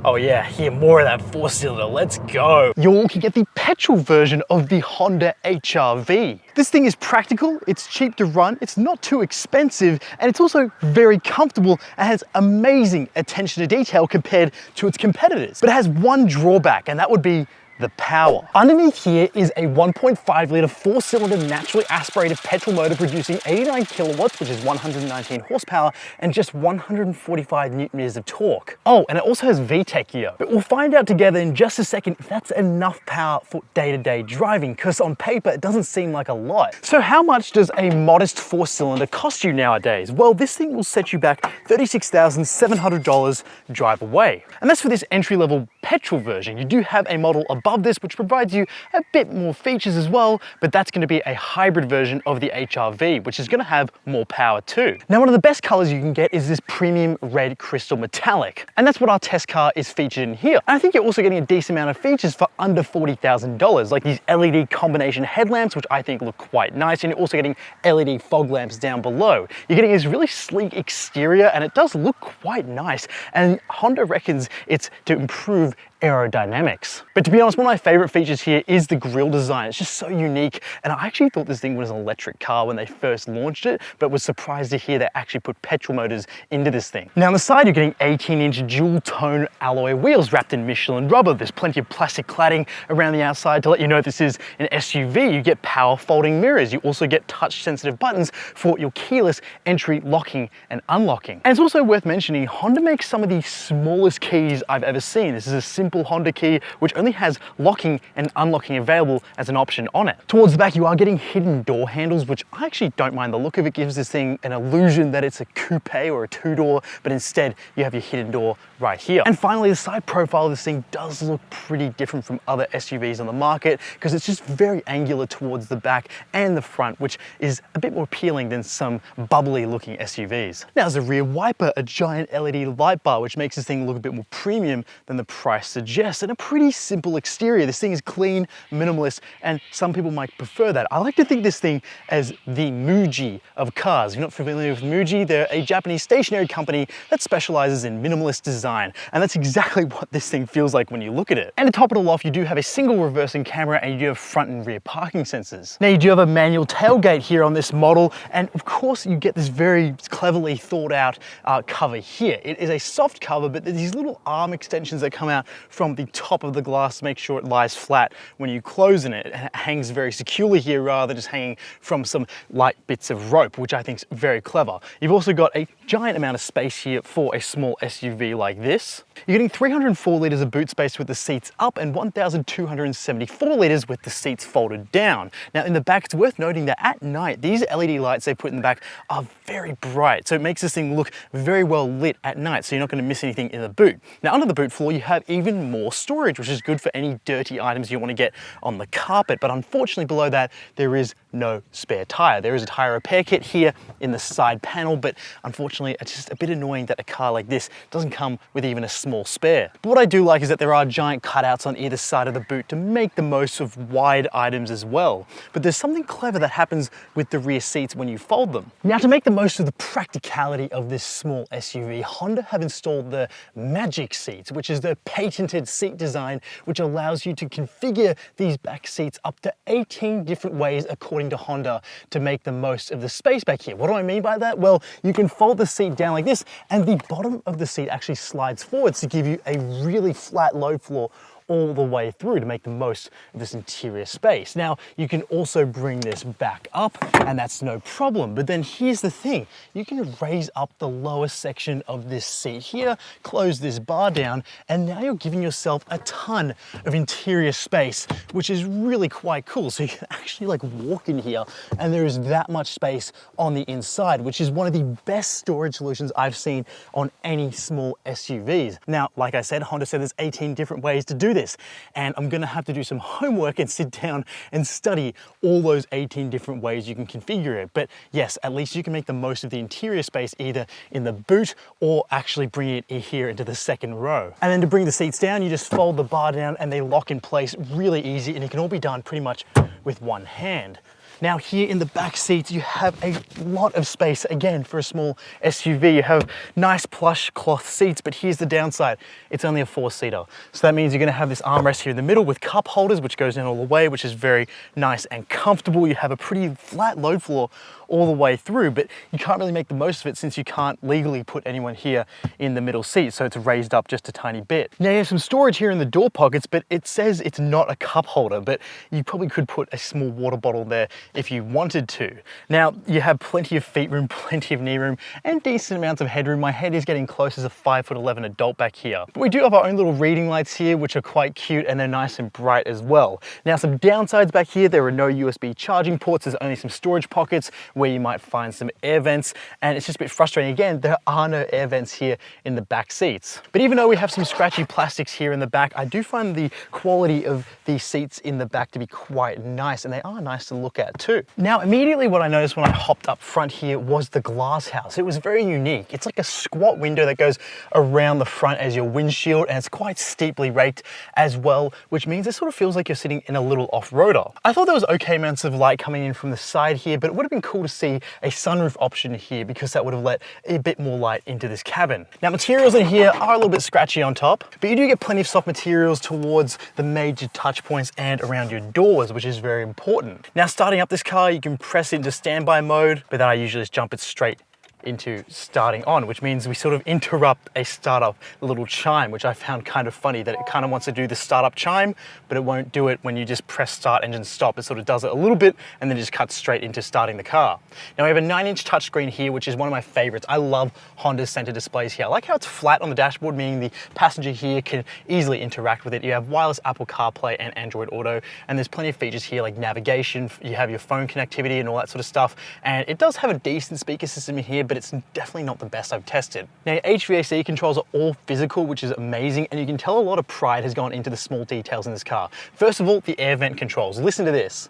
Oh yeah, hear more of that 4-cylinder, let's go. You can get the petrol version of the Honda HR-V. This thing is practical, it's cheap to run, it's not too expensive, and it's also very comfortable and has amazing attention to detail compared to its competitors. But it has one drawback, and that would be the power. Underneath here is a 1.5 litre 4-cylinder naturally aspirated petrol motor producing 89 kilowatts, which is 119 horsepower, and just 145 newton meters of torque. Oh, and it also has VTEC here. But we'll find out together in just a second if that's enough power for day-to-day driving, because on paper it doesn't seem like a lot. So how much does a modest 4-cylinder cost you nowadays? Well, this thing will set you back $36,700 drive away. And that's for this entry-level petrol version. You do have a model above this which provides you a bit more features as well, but that's going to be a hybrid version of the HR-V, which is going to have more power too. Now, one of the best colors you can get is this premium red crystal metallic, and that's what our test car is featured in here. And I think you're also getting a decent amount of features for under $40,000, like these LED combination headlamps, which I think look quite nice, and you're also getting LED fog lamps down below. You're getting this really sleek exterior, and it does look quite nice, and Honda reckons it's to improve aerodynamics. But to be honest, one of my favorite features here is the grille design. It's just so unique, and I actually thought this thing was an electric car when they first launched it, but was surprised to hear they actually put petrol motors into this thing. Now on the side, you're getting 18-inch dual-tone alloy wheels wrapped in Michelin rubber. There's plenty of plastic cladding around the outside to let you know this is an SUV. You get power folding mirrors. You also get touch-sensitive buttons for your keyless entry, locking and unlocking. And it's also worth mentioning, Honda makes some of the smallest keys I've ever seen. This is a simple Honda key, which only has locking and unlocking available as an option on it. Towards the back, you are getting hidden door handles, which I actually don't mind the look of. It gives this thing an illusion that it's a coupe or a two-door, but instead you have your hidden door right here. And finally, the side profile of this thing does look pretty different from other SUVs on the market, because it's just very angular towards the back and the front, which is a bit more appealing than some bubbly looking SUVs. Now, as a rear wiper, a giant LED light bar, which makes this thing look a bit more premium than the price suggests, and a pretty simple exterior. This thing is clean, minimalist, and some people might prefer that. I like to think this thing as the Muji of cars. If you're not familiar with Muji, they're a Japanese stationery company that specializes in minimalist design, and that's exactly what this thing feels like when you look at it. And to top it all off, you do have a single reversing camera, and you do have front and rear parking sensors. Now, you do have a manual tailgate here on this model, and of course you get this very cleverly thought out cover here. It is a soft cover, but there's these little arm extensions that come out from the top of the glass to make sure it lies flat when you close in it. And it hangs very securely here rather than just hanging from some light bits of rope, which I think is very clever. You've also got a giant amount of space here for a small SUV like this. You're getting 304 litres of boot space with the seats up and 1,274 litres with the seats folded down. Now in the back, it's worth noting that at night, these LED lights they put in the back are very bright. So it makes this thing look very well lit at night, so you're not going to miss anything in the boot. Now under the boot floor, you have even more storage, which is good for any dirty items you want to get on the carpet. But unfortunately below that, there is no spare tire. There is a tire repair kit here in the side panel, but unfortunately it's just a bit annoying that a car like this doesn't come with even a small spare. But what I do like is that there are giant cutouts on either side of the boot to make the most of wide items as well. But there's something clever that happens with the rear seats when you fold them. Now, to make the most of the practicality of this small SUV, Honda have installed the Magic seats, which is the patented seat design which allows you to configure these back seats up to 18 different ways according to Honda to make the most of the space back here. What do I mean by that? Well, you can fold the seat down like this, and the bottom of the seat actually slides forwards to give you a really flat load floor all the way through to make the most of this interior space. Now, you can also bring this back up, and that's no problem. But then here's the thing. You can raise up the lower section of this seat here, close this bar down, and now you're giving yourself a ton of interior space, which is really quite cool. So you can actually like walk in here, and there is that much space on the inside, which is one of the best storage solutions I've seen on any small SUVs. Now, like I said, Honda said there's 18 different ways to do this, and I'm gonna have to do some homework and sit down and study all those 18 different ways you can configure it. But yes, at least you can make the most of the interior space either in the boot or actually bring it here into the second row. And then to bring the seats down, you just fold the bar down and they lock in place really easy, and it can all be done pretty much with one hand. Now here in the back seats, you have a lot of space. Again, for a small SUV, you have nice plush cloth seats, but here's the downside. It's only a 4-seater. So that means you're gonna have this armrest here in the middle with cup holders, which goes down all the way, which is very nice and comfortable. You have a pretty flat load floor all the way through, but you can't really make the most of it since you can't legally put anyone here in the middle seat, so it's raised up just a tiny bit. Now you have some storage here in the door pockets, but it says it's not a cup holder, but you probably could put a small water bottle there if you wanted to. Now you have plenty of feet room, plenty of knee room, and decent amounts of headroom. My head is getting close as a 5'11" adult back here. But we do have our own little reading lights here, which are quite cute, and they're nice and bright as well. Now some downsides back here, there are no USB charging ports. There's only some storage pockets where you might find some air vents, and it's just a bit frustrating. Again, there are no air vents here in the back seats. But even though we have some scratchy plastics here in the back, I do find the quality of these seats in the back to be quite nice, and they are nice to look at too. Now, immediately what I noticed when I hopped up front here was the glass house. It was very unique. It's like a squat window that goes around the front as your windshield, and it's quite steeply raked as well, which means it sort of feels like you're sitting in a little off-roader. I thought there was okay amounts of light coming in from the side here, but it would have been cool to see a sunroof option here because that would have let a bit more light into this cabin. Now, materials in here are a little bit scratchy on top, but you do get plenty of soft materials towards the major touch points and around your doors, which is very important. Now, starting up this car, you can press into standby mode, but then I usually just jump it straight into starting on, which means we sort of interrupt a startup little chime, which I found kind of funny that it kind of wants to do the startup chime, but it won't do it when you just press start engine stop. It sort of does it a little bit and then it just cuts straight into starting the car. Now we have a 9-inch touchscreen here, which is one of my favorites. I love Honda's center displays here. I like how it's flat on the dashboard, meaning the passenger here can easily interact with it. You have wireless Apple CarPlay and Android Auto, and there's plenty of features here like navigation. You have your phone connectivity and all that sort of stuff, and it does have a decent speaker system in here, but it's definitely not the best I've tested. Now, your HVAC controls are all physical, which is amazing, and you can tell a lot of pride has gone into the small details in this car. First of all, the air vent controls. Listen to this.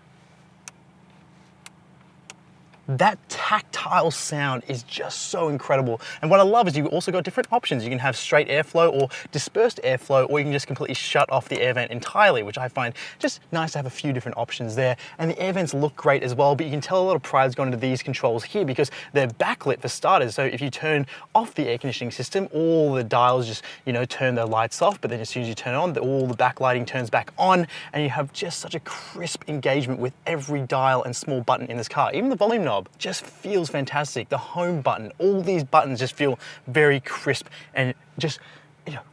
That tactile sound is just so incredible. And what I love is you've also got different options. You can have straight airflow or dispersed airflow, or you can just completely shut off the air vent entirely, which I find just nice to have a few different options there. And the air vents look great as well, but you can tell a lot of pride's gone into these controls here because they're backlit for starters. So if you turn off the air conditioning system, all the dials just, turn their lights off, but then as soon as you turn it on, all the backlighting turns back on, and you have just such a crisp engagement with every dial and small button in this car. Even the volume knob just feels fantastic. The home button, all these buttons just feel very crisp and just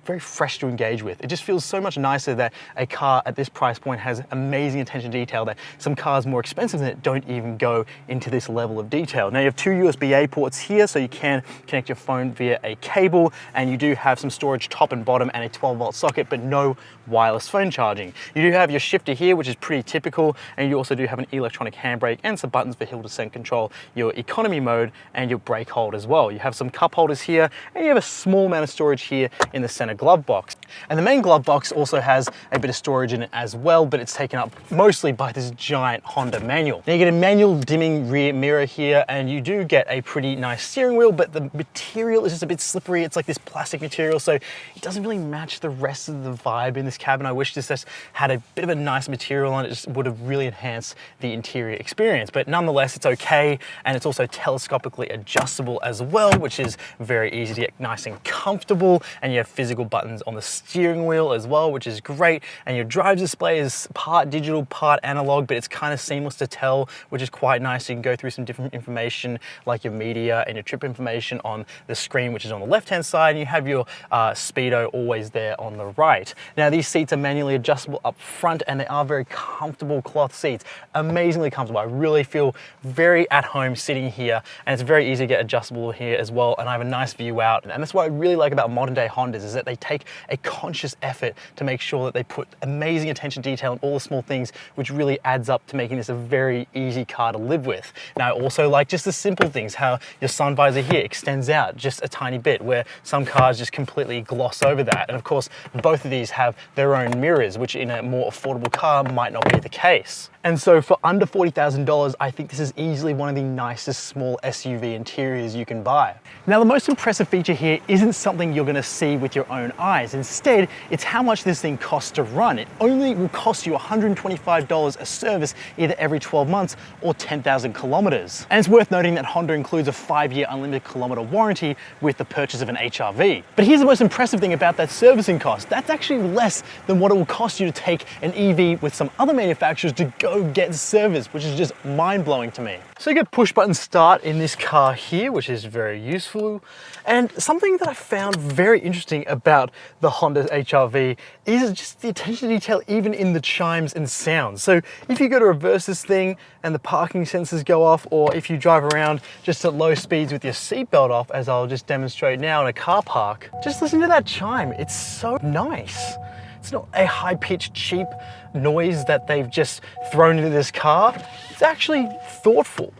very fresh to engage with. It just feels so much nicer that a car at this price point has amazing attention to detail that some cars more expensive than it don't even go into this level of detail. Now you have 2 USB-A ports here, so you can connect your phone via a cable, and you do have some storage top and bottom and a 12-volt socket, but no wireless phone charging. You do have your shifter here, which is pretty typical, and you also do have an electronic handbrake and some buttons for hill descent control, your economy mode, and your brake hold as well. You have some cup holders here, and you have a small amount of storage here in the center glove box. And the main glove box also has a bit of storage in it as well, but it's taken up mostly by this giant Honda manual. Now you get a manual dimming rear mirror here, and you do get a pretty nice steering wheel, but the material is just a bit slippery. It's like this plastic material, so it doesn't really match the rest of the vibe in this cabin. I wish this just had a bit of a nice material on it. It just would have really enhanced the interior experience, but nonetheless, it's okay. And it's also telescopically adjustable as well, which is very easy to get nice and comfortable. And you have physical buttons on the steering wheel as well, which is great. And your drive display is part digital, part analog, but it's kind of seamless to tell, which is quite nice. You can go through some different information like your media and your trip information on the screen, which is on the left-hand side, and you have your speedo always there on the right. Now these seats are manually adjustable up front, and they are very comfortable cloth seats, amazingly comfortable. I really feel very at home sitting here, and it's very easy to get adjustable here as well. And I have a nice view out, and that's what I really like about modern day Hondas, is that they take a conscious effort to make sure that they put amazing attention to detail in all the small things, which really adds up to making this a very easy car to live with. Now I also like just the simple things, how your sun visor here extends out just a tiny bit, where some cars just completely gloss over that. And of course, both of these have their own mirrors, which in a more affordable car might not be the case. And so for under $40,000, I think this is easily one of the nicest small SUV interiors you can buy. Now, the most impressive feature here isn't something you're gonna see with your own eyes. Instead, it's how much this thing costs to run. It only will cost you $125 a service either every 12 months or 10,000 kilometers. And it's worth noting that Honda includes a 5-year unlimited kilometer warranty with the purchase of an HRV. But here's the most impressive thing about that servicing cost. That's actually less than what it will cost you to take an EV with some other manufacturers to go get service, which is just mind-blowing to me. So you get push button start in this car here, which is very useful. And something that I found very interesting about the Honda HRV is just the attention to detail even in the chimes and sounds. So if you go to reverse this thing and the parking sensors go off, or if you drive around just at low speeds with your seatbelt off, as I'll just demonstrate now in a car park, just listen to that chime. It's so nice. It's not a high-pitched, cheap noise that they've just thrown into this car. It's actually thoughtful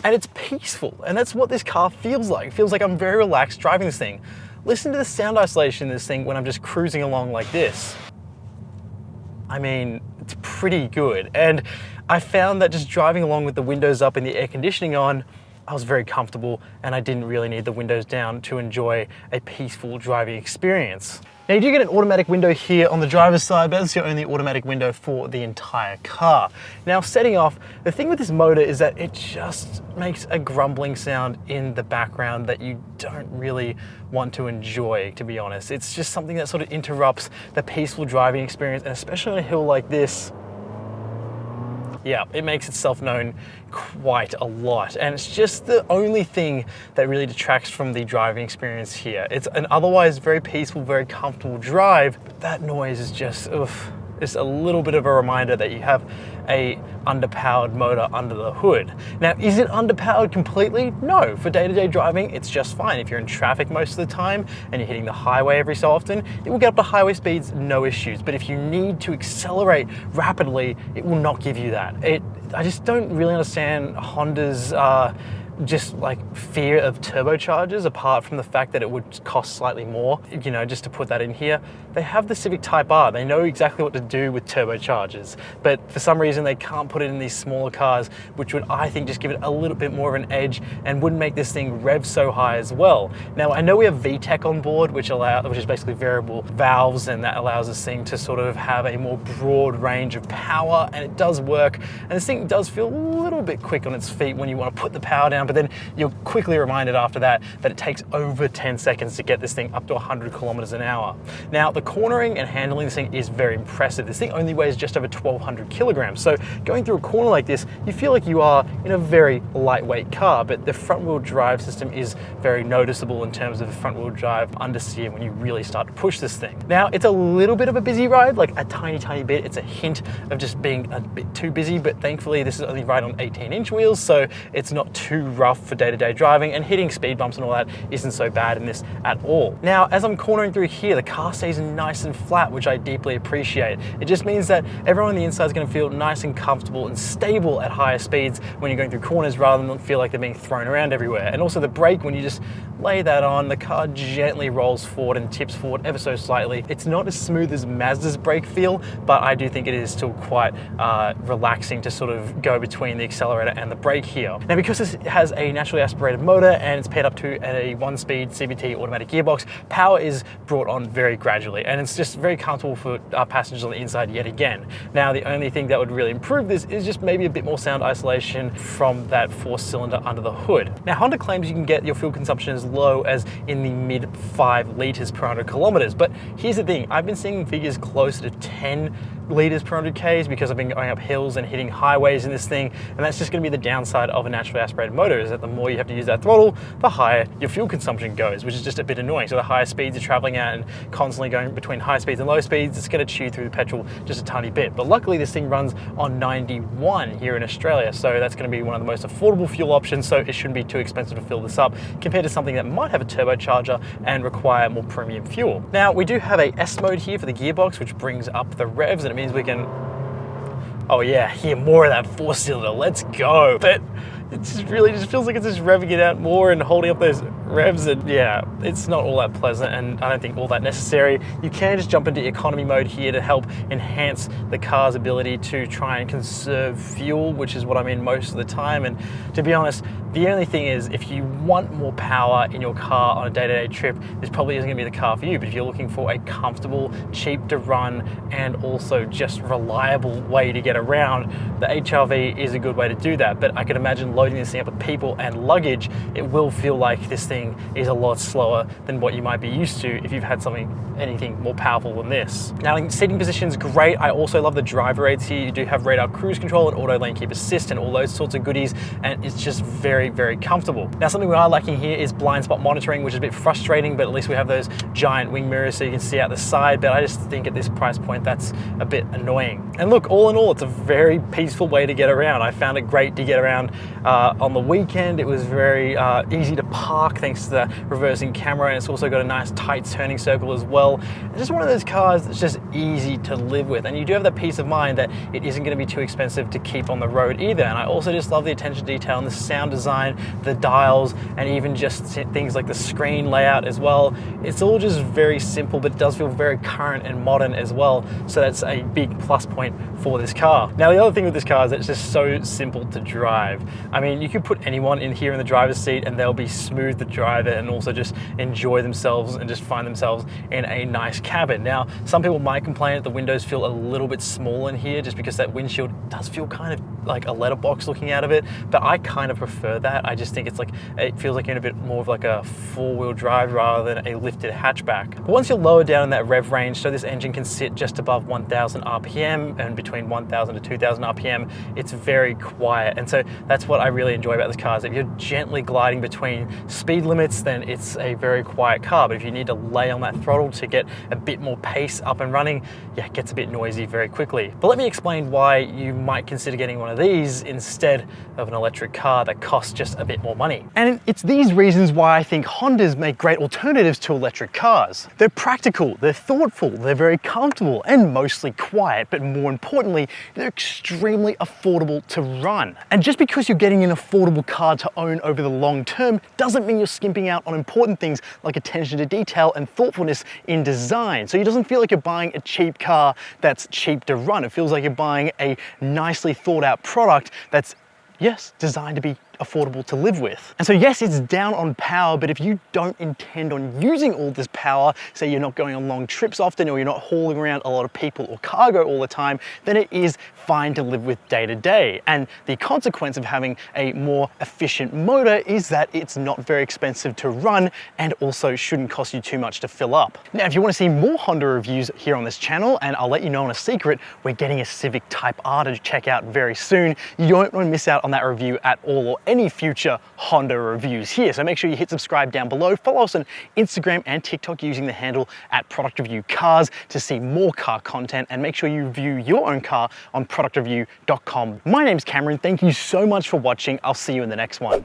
and it's peaceful. And that's what this car feels like. It feels like I'm very relaxed driving this thing. Listen to the sound isolation in this thing when I'm just cruising along like this. I mean, it's pretty good. And I found that just driving along with the windows up and the air conditioning on, I was very comfortable and I didn't really need the windows down to enjoy a peaceful driving experience. Now you do get an automatic window here on the driver's side, but that's your only automatic window for the entire car. Now setting off, the thing with this motor is that it just makes a grumbling sound in the background that you don't really want to enjoy, to be honest. It's just something that sort of interrupts the peaceful driving experience, and especially on a hill like this, yeah, it makes itself known quite a lot. And it's just the only thing that really detracts from the driving experience here. It's an otherwise very peaceful, very comfortable drive, but that noise is just, oof. Just a little bit of a reminder that you have a underpowered motor under the hood. Now, is it underpowered completely? No, for day-to-day driving, it's just fine. If you're in traffic most of the time and you're hitting the highway every so often, it will get up to highway speeds, no issues. But if you need to accelerate rapidly, it will not give you that. I just don't really understand Honda's just like fear of turbochargers, apart from the fact that it would cost slightly more, you know, just to put that in here. They have the Civic Type R. They know exactly what to do with turbochargers, but for some reason they can't put it in these smaller cars, which would, I think, just give it a little bit more of an edge and wouldn't make this thing rev so high as well. Now, I know we have VTEC on board, which is basically variable valves, and that allows this thing to sort of have a more broad range of power, and it does work. And this thing does feel a little bit quick on its feet when you want to put the power down, but then you're quickly reminded after that that it takes over 10 seconds to get this thing up to 100 kilometers an hour. Now, the cornering and handling this thing is very impressive. This thing only weighs just over 1,200 kilograms. So going through a corner like this, you feel like you are in a very lightweight car, but the front wheel drive system is very noticeable in terms of the front wheel drive understeer when you really start to push this thing. Now, it's a little bit of a busy ride, like a tiny bit. It's a hint of just being a bit too busy, but thankfully this is only right on 18-inch wheels, so it's not too rough for day-to-day driving, and hitting speed bumps and all that isn't so bad in this at all. Now, as I'm cornering through here, the car stays nice and flat, which I deeply appreciate. It just means that everyone on the inside is going to feel nice and comfortable and stable at higher speeds when you're going through corners, rather than feel like they're being thrown around everywhere. And also the brake, when you just lay that on, the car gently rolls forward and tips forward ever so slightly. It's not as smooth as Mazda's brake feel, but I do think it is still quite relaxing to sort of go between the accelerator and the brake here. Now, because this has a naturally aspirated motor and it's paired up to a 1-speed CVT automatic gearbox, power is brought on very gradually, and it's just very comfortable for passengers on the inside yet again. Now, the only thing that would really improve this is just maybe a bit more sound isolation from that 4-cylinder under the hood. Now, Honda claims you can get your fuel consumption as low as in the mid 5 liters per 100 kilometers, but here's the thing, I've been seeing figures closer to 10 liters per 100 Ks because I've been going up hills and hitting highways in this thing, and that's just going to be the downside of a naturally aspirated motor, is that the more you have to use that throttle, the higher your fuel consumption goes, which is just a bit annoying. So the higher speeds you're traveling at and constantly going between high speeds and low speeds, it's going to chew through the petrol just a tiny bit. But luckily this thing runs on 91 here in Australia, so that's going to be one of the most affordable fuel options, so it shouldn't be too expensive to fill this up compared to something that might have a turbocharger and require more premium fuel. Now, we do have a S mode here for the gearbox, which brings up the revs, and it means we can, oh yeah, hear more of that 4-cylinder, let's go. But it just really just feels like it's just revving it out more and holding up those revs, and yeah, it's not all that pleasant, and I don't think all that necessary. You can just jump into economy mode here to help enhance the car's ability to try and conserve fuel, which is what I'm in most of the time. And to be honest, the only thing is, if you want more power in your car on a day-to-day trip, this probably isn't gonna be the car for you. But if you're looking for a comfortable, cheap to run, and also just reliable way to get around, the HR-V is a good way to do that. But I can imagine loading this thing up with people and luggage, it will feel like this thing is a lot slower than what you might be used to if you've had anything more powerful than this. Now, seating position's great. I also love the driver aids here. You do have radar cruise control and auto lane keep assist and all those sorts of goodies, and it's just very, very comfortable. Now, something we are lacking here is blind spot monitoring, which is a bit frustrating, but at least we have those giant wing mirrors so you can see out the side. But I just think at this price point, that's a bit annoying. And look, all in all, it's a very peaceful way to get around. I found it great to get around on the weekend. It was very easy to park thanks to the reversing camera, and it's also got a nice tight turning circle as well. It's just one of those cars that's just easy to live with, and you do have that peace of mind that it isn't going to be too expensive to keep on the road either. And I also just love the attention to detail and the sound design, the dials, and even just things like the screen layout as well. It's all just very simple, but it does feel very current and modern as well, so that's a big plus point for this car. Now, the other thing with this car is that it's just so simple to drive. I mean, you could put anyone in here in the driver's seat and they'll be smooth to drive it and also just enjoy themselves and just find themselves in a nice cabin. Now, some people might complain that the windows feel a little bit small in here just because that windshield does feel kind of like a letterbox looking out of it, but I kind of prefer that. I just think it's like, it feels like you're in a bit more of like a four-wheel drive rather than a lifted hatchback. But once you're lower down in that rev range, so this engine can sit just above 1000 RPM and between 1000 to 2000 RPM, it's very quiet. And so that's what I really enjoy about this car, is that if you're gently gliding between speed limits, then it's a very quiet car. But if you need to lay on that throttle to get a bit more pace up and running, yeah, it gets a bit noisy very quickly. But let me explain why you might consider getting one of these instead of an electric car that costs just a bit more money. And it's these reasons why I think Hondas make great alternatives to electric cars. They're practical, they're thoughtful, they're very comfortable, and mostly quiet, but more importantly, they're extremely affordable to run. And just because you're getting an affordable car to own over the long term doesn't mean you're skimping out on important things like attention to detail and thoughtfulness in design. So it doesn't feel like you're buying a cheap car that's cheap to run. It feels like you're buying a nicely thought out product that's, yes, designed to be affordable to live with. And so yes, it's down on power, but if you don't intend on using all this power, say you're not going on long trips often, or you're not hauling around a lot of people or cargo all the time, then it is fine to live with day to day. And the consequence of having a more efficient motor is that it's not very expensive to run and also shouldn't cost you too much to fill up. Now, if you want to see more Honda reviews here on this channel, and I'll let you know on a secret, we're getting a Civic Type R to check out very soon. You don't want to miss out on that review at all, or any future Honda reviews here. So make sure you hit subscribe down below. Follow us on Instagram and TikTok using the handle @ProductReviewCars to see more car content, and make sure you review your own car on productreview.com. My name's Cameron. Thank you so much for watching. I'll see you in the next one.